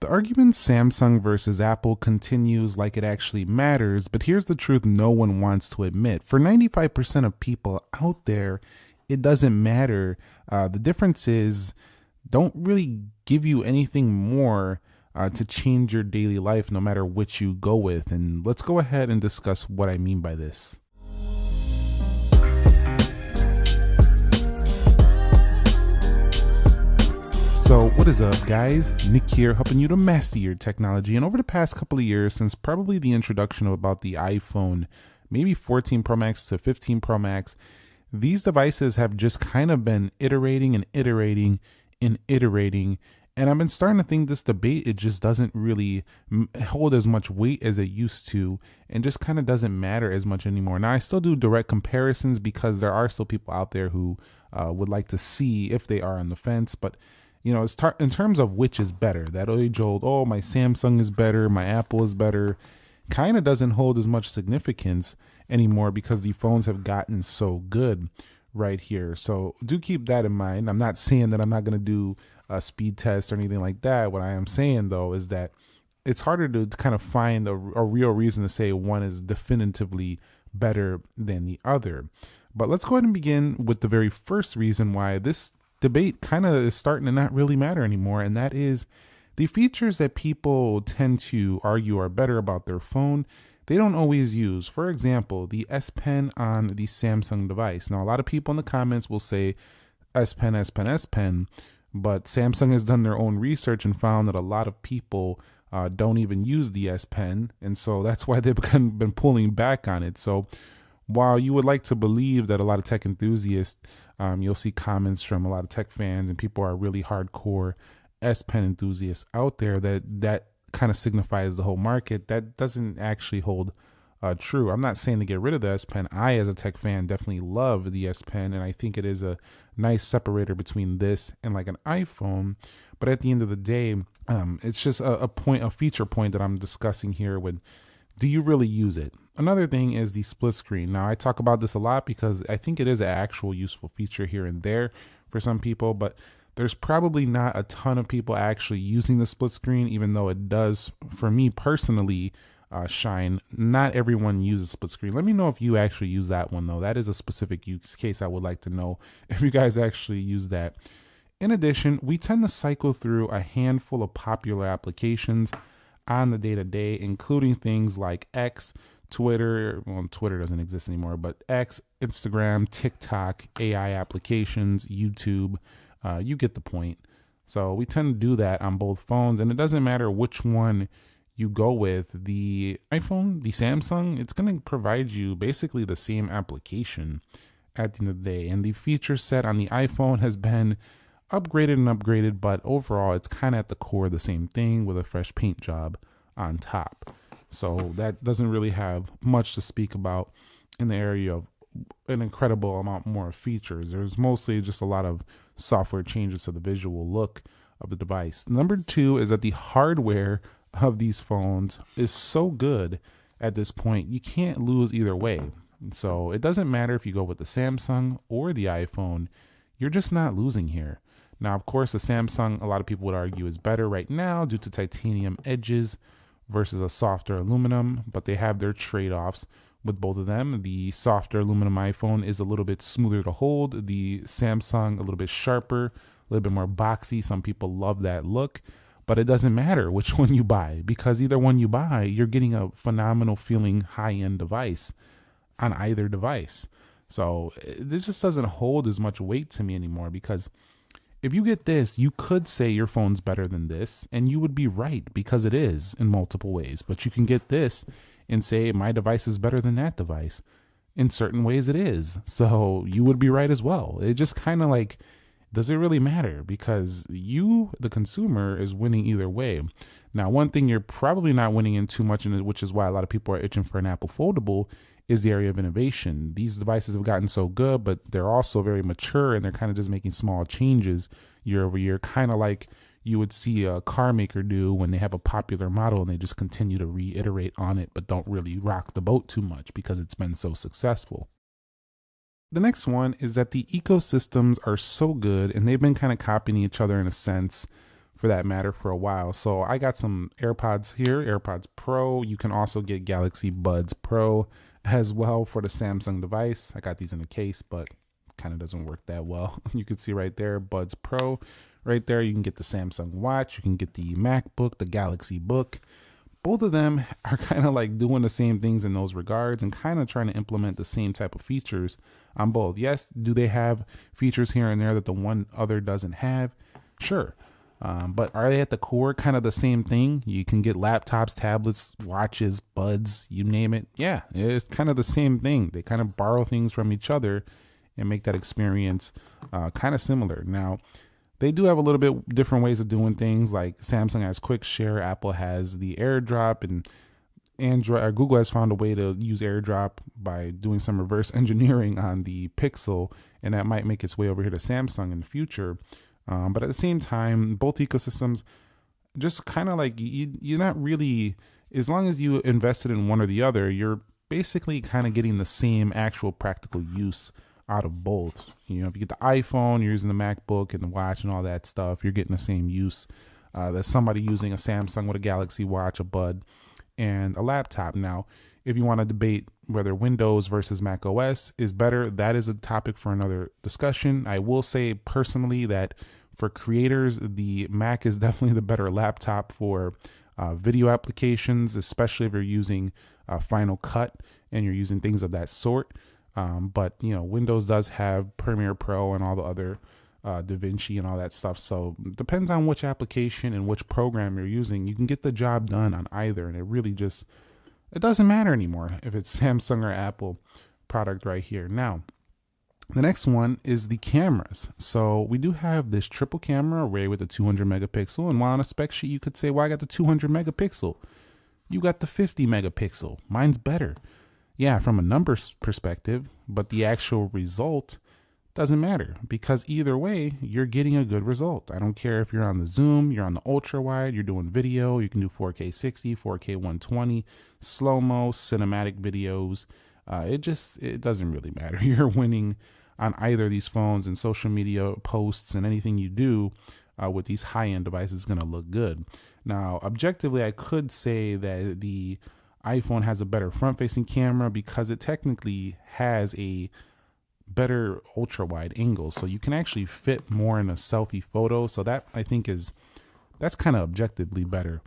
The argument Samsung versus Apple continues like it actually matters, but here's the truth no one wants to admit. For 95% of people out there, it doesn't matter. The difference is don't really give you anything more to change your daily life no matter which you go with. And let's go ahead and discuss what I mean by this. So what is up, guys? Nick here, helping you to master your technology. And over the past couple of years, since probably the introduction of about the iPhone, maybe 14 Pro Max to 15 Pro Max, these devices have just kind of been iterating and iterating and iterating. And I've been starting to think this debate, it just doesn't really hold as much weight as it used to, and just kind of doesn't matter as much anymore. Now, I still do direct comparisons because there are still people out there who would like to see if they are on the fence, but you know, in terms of which is better, that age old, oh, my Samsung is better, my Apple is better, kind of doesn't hold as much significance anymore because the phones have gotten so good right here. So do keep that in mind. I'm not saying that I'm not going to do a speed test or anything like that. What I am saying, though, is that it's harder to kind of find a real reason to say one is definitively better than the other. But let's go ahead and begin with the very first reason why this debate kind of is starting to not really matter anymore, and that is the features that people tend to argue are better about their phone, they don't always use. For example, the S Pen on the Samsung device. Now, a lot of people in the comments will say S Pen, S Pen, S Pen, but Samsung has done their own research and found that a lot of people don't even use the S Pen, and so that's why they've been pulling back on it. So while you would like to believe that a lot of tech enthusiasts, you'll see comments from a lot of tech fans and people are really hardcore S Pen enthusiasts out there that kind of signifies the whole market, that doesn't actually hold true. I'm not saying to get rid of the S Pen. I, as a tech fan, definitely love the S Pen, and I think it is a nice separator between this and like an iPhone. But at the end of the day, it's just a feature point that I'm discussing here with, do you really use it? Another thing is the split screen. Now, I talk about this a lot because I think it is an actual useful feature here and there for some people, but there's probably not a ton of people actually using the split screen, even though it does, for me personally, shine. Not everyone uses split screen. Let me know if you actually use that one, though. That is a specific use case I would like to know if you guys actually use that. In addition, we tend to cycle through a handful of popular applications on the day-to-day, including things like X, Twitter, well, Twitter doesn't exist anymore, but X, Instagram, TikTok, AI applications, YouTube, you get the point. So we tend to do that on both phones, and it doesn't matter which one you go with, the iPhone, the Samsung, it's going to provide you basically the same application at the end of the day. And the feature set on the iPhone has been upgraded, but overall it's kind of at the core the same thing with a fresh paint job on top. So that doesn't really have much to speak about in the area of an incredible amount more features. There's mostly just a lot of software changes to the visual look of the device. Number two is that the hardware of these phones is so good at this point, you can't lose either way. So it doesn't matter if you go with the Samsung or the iPhone, you're just not losing here. Now, of course, the Samsung, a lot of people would argue, is better right now due to titanium edges versus a softer aluminum, but they have their trade-offs with both of them. The softer aluminum iPhone is a little bit smoother to hold. The Samsung, a little bit sharper, a little bit more boxy. Some people love that look, but it doesn't matter which one you buy, because either one you buy, you're getting a phenomenal feeling high-end device on either device. So this just doesn't hold as much weight to me anymore, because if you get this, you could say your phone's better than this, and you would be right because it is in multiple ways. But you can get this and say my device is better than that device. In certain ways it is. So you would be right as well. It just kind of like, does it really matter? Because you, the consumer, is winning either way. Now, one thing you're probably not winning in too much, which is why a lot of people are itching for an Apple Foldable, is the area of innovation. These devices have gotten so good, but they're also very mature, and they're kind of just making small changes year over year, kind of like you would see a car maker do when they have a popular model and they just continue to reiterate on it, but don't really rock the boat too much because it's been so successful. The next one is that the ecosystems are so good, and they've been kind of copying each other in a sense for that matter, for a while. So I got some AirPods here, AirPods Pro. You can also get Galaxy Buds Pro as well for the Samsung device. I got these in a case, but kind of doesn't work that well. You can see right there, Buds Pro. Right there, you can get the Samsung Watch. You can get the MacBook, the Galaxy Book. Both of them are kind of like doing the same things in those regards and kind of trying to implement the same type of features on both. Yes, do they have features here and there that the one other doesn't have? Sure. But are they at the core kind of the same thing? You can get laptops, tablets, watches, buds, you name it. Yeah, it's kind of the same thing. They kind of borrow things from each other and make that experience kind of similar. Now, they do have a little bit different ways of doing things. Like Samsung has Quick Share, Apple has the AirDrop, and Android or Google has found a way to use AirDrop by doing some reverse engineering on the Pixel, and that might make its way over here to Samsung in the future. But at the same time, both ecosystems just kind of like you're not really, as long as you invested in one or the other, you're basically kind of getting the same actual practical use out of both. You know, if you get the iPhone, you're using the MacBook and the watch and all that stuff, you're getting the same use that somebody using a Samsung with a Galaxy Watch, a Bud, and a laptop. Now, if you want to debate whether Windows versus Mac OS is better, that is a topic for another discussion. I will say personally that for creators, the Mac is definitely the better laptop for video applications, especially if you're using Final Cut and you're using things of that sort. But you know, Windows does have Premiere Pro and all the other DaVinci and all that stuff. So it depends on which application and which program you're using. You can get the job done on either, and it really just, it doesn't matter anymore if it's Samsung or Apple product right here. Now, the next one is the cameras. So we do have this triple camera array with a 200 megapixel, and while on a spec sheet you could say, well, I got the 200 megapixel. You got the 50 megapixel. Mine's better. Yeah, from a numbers perspective, but the actual result doesn't matter, because either way, you're getting a good result. I don't care if you're on the zoom, you're on the ultra wide, you're doing video, you can do 4K 60, 4K 120, slow-mo, cinematic videos. It doesn't really matter. You're winning on either of these phones, and social media posts and anything you do with these high-end devices is going to look good. Now, objectively, I could say that the iPhone has a better front-facing camera because it technically has a better ultra-wide angle, so you can actually fit more in a selfie photo. So that, I think, that's kind of objectively better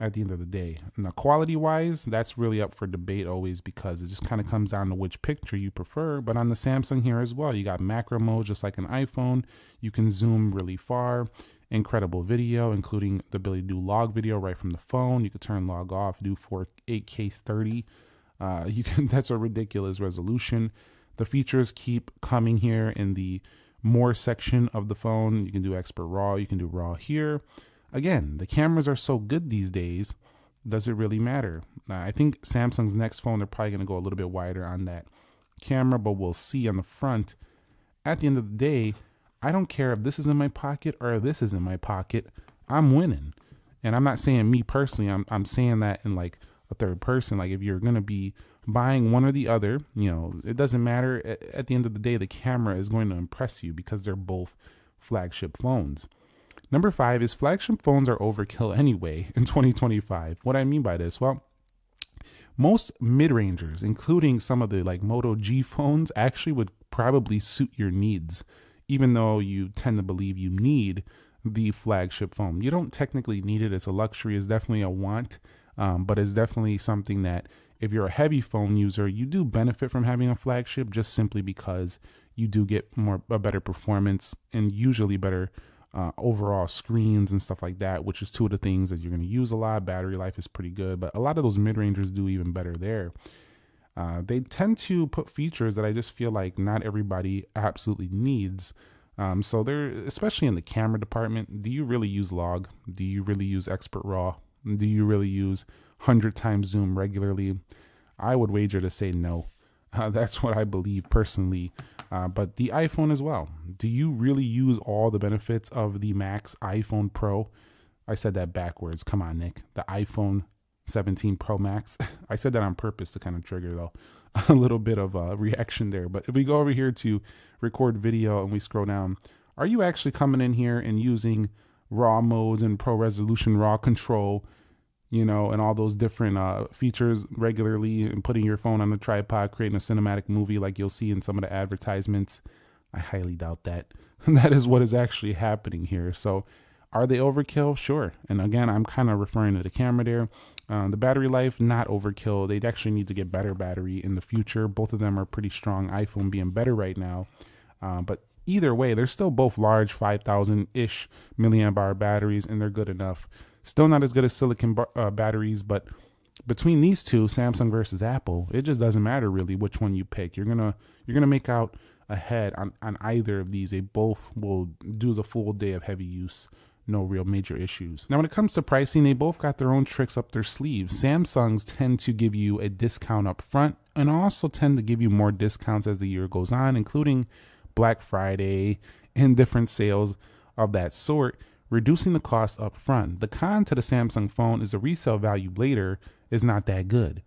at the end of the day. Now, quality-wise, that's really up for debate always, because it just kind of comes down to which picture you prefer. But on the Samsung here as well, you got macro mode just like an iPhone. You can zoom really far. Incredible video, including the ability to do log video right from the phone. You could turn log off, do 8K 30. That's a ridiculous resolution. The features keep coming here in the more section of the phone. You can do expert RAW. You can do RAW here. Again, the cameras are so good these days. Does it really matter? I think Samsung's next phone, they're probably going to go a little bit wider on that camera, but we'll see on the front. At the end of the day, I don't care if this is in my pocket or if this is in my pocket. I'm winning. And I'm not saying me personally. I'm saying that in like a third person. Like, if you're going to be buying one or the other, you know, it doesn't matter. At the end of the day, the camera is going to impress you because they're both flagship phones. Number 5 is flagship phones are overkill anyway in 2025. What I mean by this? Well, most mid-rangers, including some of the like Moto G phones, actually would probably suit your needs, even though you tend to believe you need the flagship phone. You don't technically need it. It's a luxury. It's definitely a want, but it's definitely something that if you're a heavy phone user, you do benefit from having a flagship, just simply because you do get a better performance and usually better overall screens and stuff like that, which is two of the things that you're going to use a lot. Battery life is pretty good, but a lot of those mid-rangers do even better there. They tend to put features that I just feel like not everybody absolutely needs. So they're, especially in the camera department, do you really use log? Do you really use expert RAW? Do you really use 100 times zoom regularly? I would wager to say no. That's what I believe personally. But the iPhone as well. Do you really use all the benefits of the Max iPhone Pro? I said that backwards. Come on, Nick. The iPhone 17 Pro Max. I said that on purpose to kind of trigger, though, a little bit of a reaction there. But if we go over here to record video and we scroll down, are you actually coming in here and using raw modes and pro resolution raw control, and all those different features regularly, and putting your phone on a tripod, creating a cinematic movie like you'll see in some of the advertisements. I highly doubt that. That is what is actually happening here. So are they overkill? Sure. And again, I'm kind of referring to the camera there. The battery life, not overkill. They'd actually need to get better battery in the future. Both of them are pretty strong, iPhone being better right now. But either way, they're still both large 5,000-ish milliamp hour batteries, and they're good enough. Still not as good as silicon batteries, but between these two, Samsung versus Apple, it just doesn't matter really which one you pick. You're gonna make out ahead on either of these. They both will do the full day of heavy use. No real major issues. Now, when it comes to pricing, they both got their own tricks up their sleeves. Samsung's tend to give you a discount up front and also tend to give you more discounts as the year goes on, including Black Friday and different sales of that sort, reducing the cost up front. The con to the Samsung phone is the resale value later is not that good.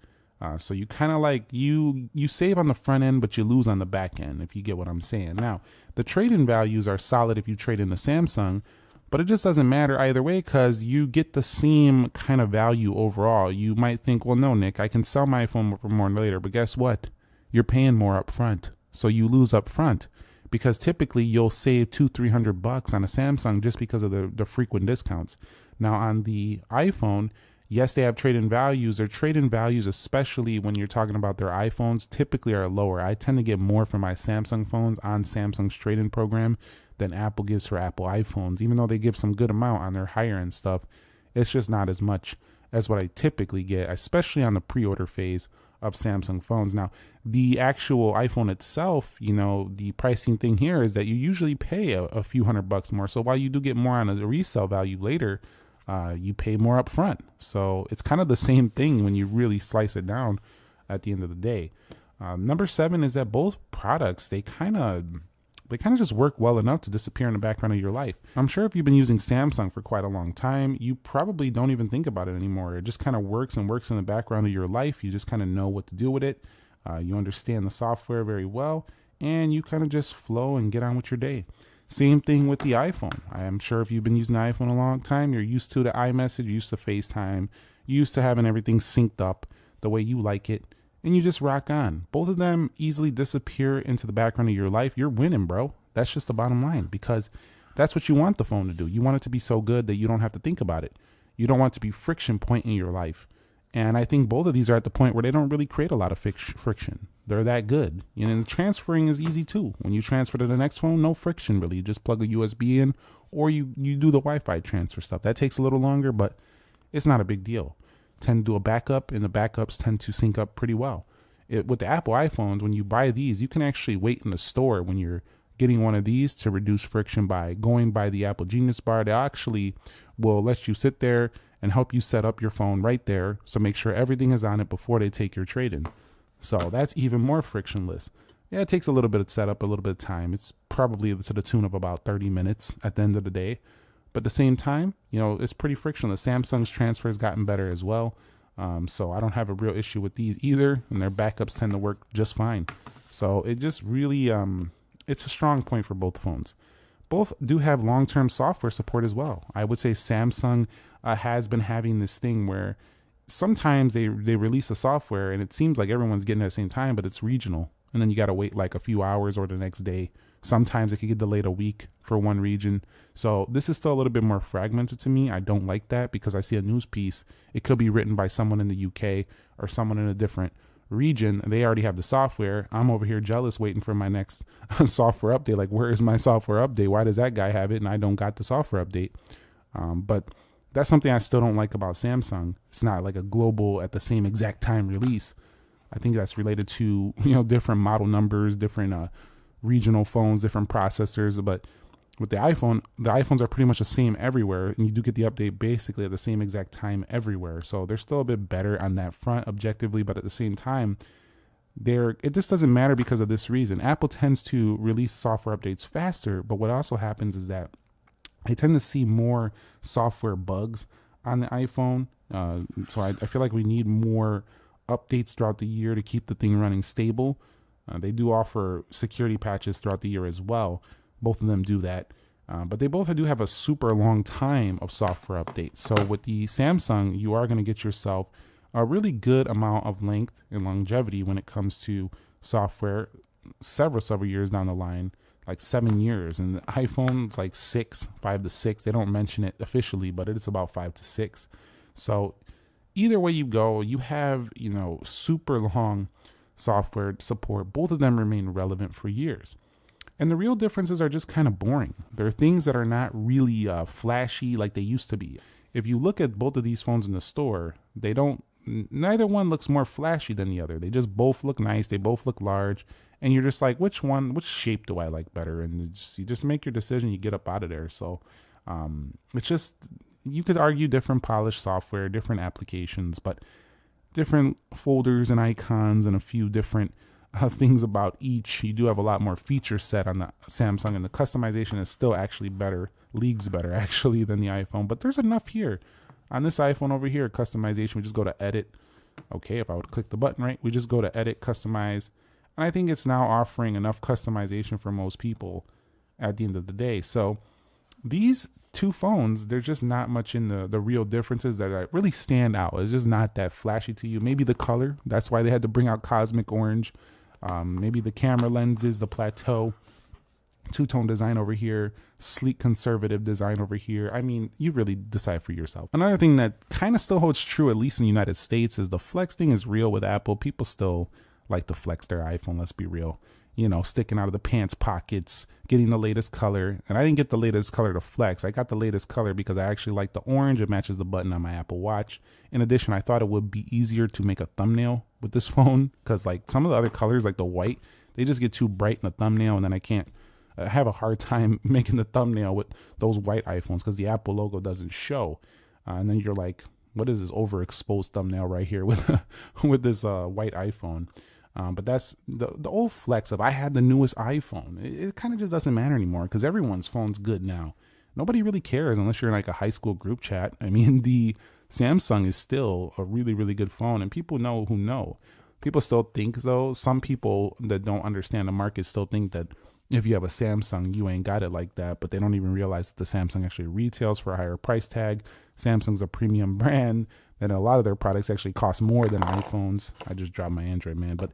So you kind of like, you save on the front end, but you lose on the back end, if you get what I'm saying. Now, the trade-in values are solid if you trade in the Samsung, but it just doesn't matter either way because you get the same kind of value overall. You might think, well, no, Nick, I can sell my phone for more later, but guess what? You're paying more up front. So you lose up front because typically you'll save $200-300 on a Samsung just because of the frequent discounts. Now on the iPhone, yes, they have trade-in values. Their trade-in values, especially when you're talking about their iPhones, typically are lower. I tend to get more for my Samsung phones on Samsung's trade-in program than Apple gives for Apple iPhones. Even though they give some good amount on their higher-end stuff, it's just not as much as what I typically get, especially on the pre-order phase of Samsung phones. Now, the actual iPhone itself, the pricing thing here is that you usually pay a few $100 more. So while you do get more on a resale value later, you pay more up front. So it's kind of the same thing when you really slice it down at the end of the day. Number 7 is that both products, they kind of just work well enough to disappear in the background of your life. I'm sure if you've been using Samsung for quite a long time, you probably don't even think about it anymore. It just kind of works in the background of your life. You just kind of know what to do with it. You understand the software very well, and you kind of just flow and get on with your day. Same thing with the iPhone. I am sure if you've been using the iPhone a long time, you're used to the iMessage, you're used to FaceTime, you're used to having everything synced up the way you like it, and you just rock on. Both of them easily disappear into the background of your life. You're winning, bro. That's just the bottom line, because that's what you want the phone to do. You want it to be so good that you don't have to think about it. You don't want it to be friction point in your life. And I think both of these are at the point where they don't really create a lot of friction. They're that good. And transferring is easy too. When you transfer to the next phone, no friction really. You just plug a USB in, or you do the Wi-Fi transfer stuff. That takes a little longer, but it's not a big deal. Tend to do a backup, and the backups tend to sync up pretty well. With the Apple iPhones, when you buy these, you can actually wait in the store when you're getting one of these to reduce friction by going by the Apple Genius Bar. They actually will let you sit there and help you set up your phone right there. So make sure everything is on it before they take your trade-in. So that's even more frictionless. Yeah, it takes a little bit of setup, a little bit of time. It's probably to the tune of about 30 minutes at the end of the day. But at the same time, it's pretty frictionless. Samsung's transfer has gotten better as well. So I don't have a real issue with these either. And their backups tend to work just fine. So it just really, it's a strong point for both phones. Both do have long-term software support as well. I would say Samsung has been having this thing where sometimes they release a software and it seems like everyone's getting it at the same time, but it's regional. And then you got to wait like a few hours or the next day. Sometimes it could get delayed a week for one region. So this is still a little bit more fragmented to me. I don't like that because I see a news piece. It could be written by someone in the UK or someone in a different region. They already have the software. I'm over here jealous waiting for my next software update. Like, where is my software update? Why does that guy have it and I don't got the software update? But that's something I still don't like about Samsung. It's not like a global at the same exact time release. I think that's related to, different model numbers, different regional phones, different processors. But with the iPhones are pretty much the same everywhere. And you do get the update basically at the same exact time everywhere. So they're still a bit better on that front objectively. But at the same time, it just doesn't matter because of this reason. Apple tends to release software updates faster. But what also happens is that I tend to see more software bugs on the iPhone. So I feel like we need more updates throughout the year to keep the thing running stable. They do offer security patches throughout the year as well. Both of them do that. But they both do have a super long time of software updates. So with the Samsung, you are going to get yourself a really good amount of length and longevity when it comes to software several years down the line, like 7 years. And the iPhone's like 5 to 6. They don't mention it officially, but it's about 5 to 6. So either way you go, you have, super long software support. Both of them remain relevant for years. And the real differences are just kind of boring. There are things that are not really flashy like they used to be. If you look at both of these phones in the store, neither one looks more flashy than the other. They just both look nice. They both look large. And you're just like, which shape do I like better? And you just make your decision. You get up out of there. So it's just, you could argue different polished software, different applications, but different folders and icons and a few different things about each. You do have a lot more feature set on the Samsung, and the customization is still actually leagues better actually than the iPhone. But there's enough here. On this iPhone over here, customization, we just go to edit. Okay, if I would click the button, right, we just go to edit, customize. And I think it's now offering enough customization for most people at the end of the day. So these two phones, there's just not much in the real differences that really stand out. It's just not that flashy to you. Maybe the color. That's why they had to bring out Cosmic Orange. Maybe the camera lenses, the plateau, two-tone design over here, sleek conservative design over here. I mean, you really decide for yourself. Another thing that kind of still holds true, at least in the United States, is the flex thing is real with Apple. People still like to flex their iPhone, let's be real. Sticking out of the pants pockets, getting the latest color. And I didn't get the latest color to flex. I got the latest color because I actually like the orange. It matches the button on my Apple Watch. In addition, I thought it would be easier to make a thumbnail with this phone because like some of the other colors, like the white, they just get too bright in the thumbnail, and then I have a hard time making the thumbnail with those white iPhones because the Apple logo doesn't show. And then you're like, what is this overexposed thumbnail right here with this white iPhone? But that's the old flex of I had the newest iPhone. It kind of just doesn't matter anymore because everyone's phone's good now. Nobody really cares unless you're in like a high school group chat. I mean, the Samsung is still a really, really good phone, and people know who know. People still think, though, some people that don't understand the market still think that if you have a Samsung, you ain't got it like that, but they don't even realize that the Samsung actually retails for a higher price tag. Samsung's a premium brand, and a lot of their products actually cost more than iPhones. I just dropped my Android, man, but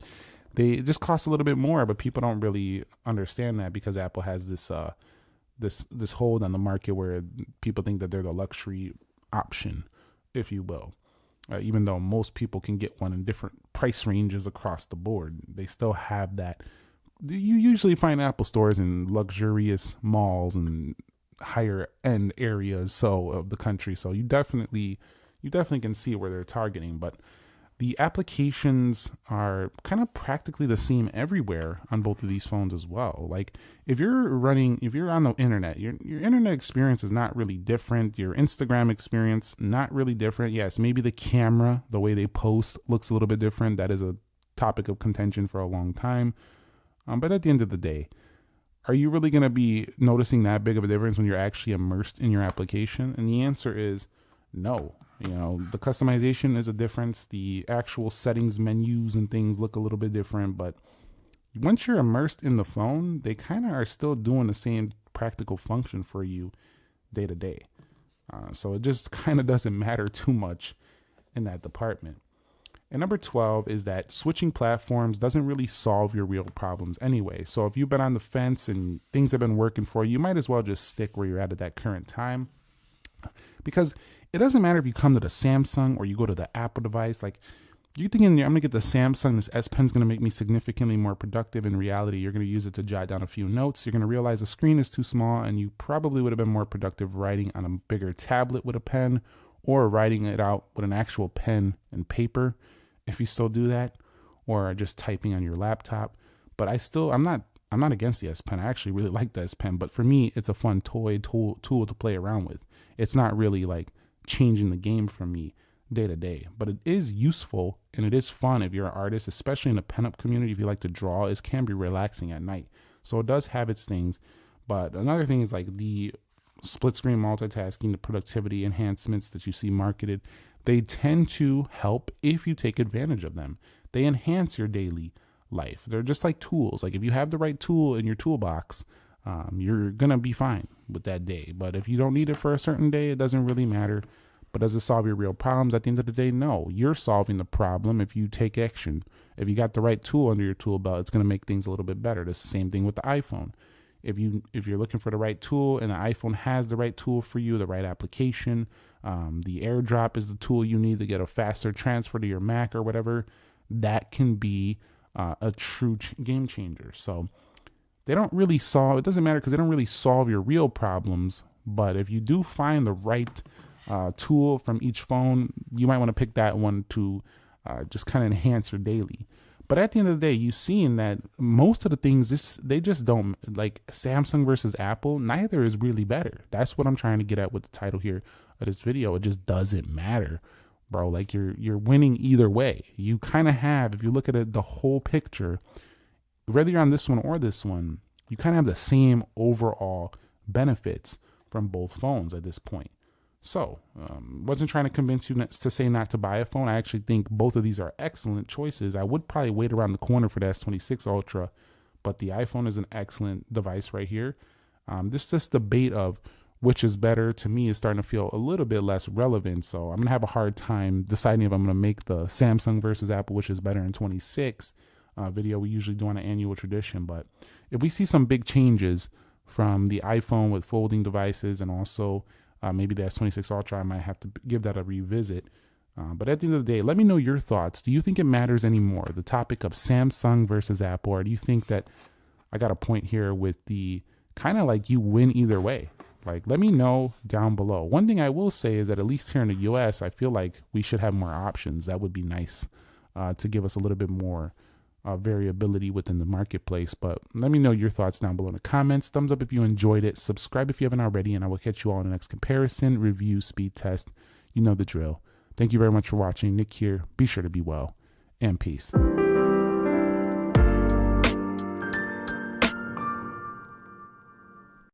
they just cost a little bit more, but people don't really understand that because Apple has this hold on the market where people think that they're the luxury option, if you will. Even though most people can get one in different price ranges across the board, they still have that. You usually find Apple stores in luxurious malls and higher end areas of the country. So you definitely can see where they're targeting, but the applications are kind of practically the same everywhere on both of these phones as well. Like if you're on the internet, your internet experience is not really different. Your Instagram experience, not really different. Yes, maybe the camera, the way they post looks a little bit different. That is a topic of contention for a long time. But at the end of the day, are you really going to be noticing that big of a difference when you're actually immersed in your application? And the answer is no. The customization is a difference. The actual settings menus and things look a little bit different. But once you're immersed in the phone, they kind of are still doing the same practical function for you day to day. So it just kind of doesn't matter too much in that department. And number 12 is that switching platforms doesn't really solve your real problems anyway. So if you've been on the fence and things have been working for you, you might as well just stick where you're at that current time. Because it doesn't matter if you come to the Samsung or you go to the Apple device. Like you're thinking, I'm going to get the Samsung, this S Pen's going to make me significantly more productive. In reality, you're going to use it to jot down a few notes. You're going to realize the screen is too small, and you probably would have been more productive writing on a bigger tablet with a pen or writing it out with an actual pen and paper, if you still do that, or just typing on your laptop. But I'm not against the S Pen. I actually really like the S Pen, but for me, it's a fun tool to play around with. It's not really like changing the game for me day to day, but it is useful and it is fun if you're an artist, especially in the pen-up community. If you like to draw, it can be relaxing at night. So it does have its things. But another thing is like the split screen multitasking, the productivity enhancements that you see marketed. They tend to help if you take advantage of them. They enhance your daily life. They're just like tools. Like if you have the right tool in your toolbox, you're going to be fine with that day. But if you don't need it for a certain day, it doesn't really matter. But does it solve your real problems? At the end of the day, no. You're solving the problem if you take action. If you got the right tool under your tool belt, it's going to make things a little bit better. It's the same thing with the iPhone. If you're looking for the right tool and the iPhone has the right tool for you, the right application, the AirDrop is the tool you need to get a faster transfer to your Mac or whatever, that can be a true game changer. So they don't really solve, it doesn't matter because they don't really solve your real problems. But if you do find the right tool from each phone, you might want to pick that one to just kind of enhance your daily. But at the end of the day, you've seen that most of the things, they just don't, like Samsung versus Apple, neither is really better. That's what I'm trying to get at with the title here of this video. It just doesn't matter, bro. Like you're winning either way. You kind of have, if you look at it, the whole picture, whether you're on this one or this one, you kind of have the same overall benefits from both phones at this point. So, wasn't trying to convince you to say not to buy a phone. I actually think both of these are excellent choices. I would probably wait around the corner for the S26 Ultra, but the iPhone is an excellent device right here. This debate of which is better, to me, is starting to feel a little bit less relevant. So I'm going to have a hard time deciding if I'm going to make the Samsung versus Apple, which is better in 26 video we usually do on an annual tradition. But if we see some big changes from the iPhone with folding devices and also maybe the S26 Ultra, I might have to give that a revisit. But at the end of the day, let me know your thoughts. Do you think it matters anymore, the topic of Samsung versus Apple? Or do you think that I got a point here with the kind of like you win either way? Like, let me know down below. One thing I will say is that at least here in the US, I feel like we should have more options. That would be nice to give us a little bit more variability within the marketplace. But let me know your thoughts down below in the comments. Thumbs up if you enjoyed it. Subscribe if you haven't already, and I will catch you all in the next comparison, review, speed test. You know the drill. Thank you very much for watching. Nick here. Be sure to be well, and peace.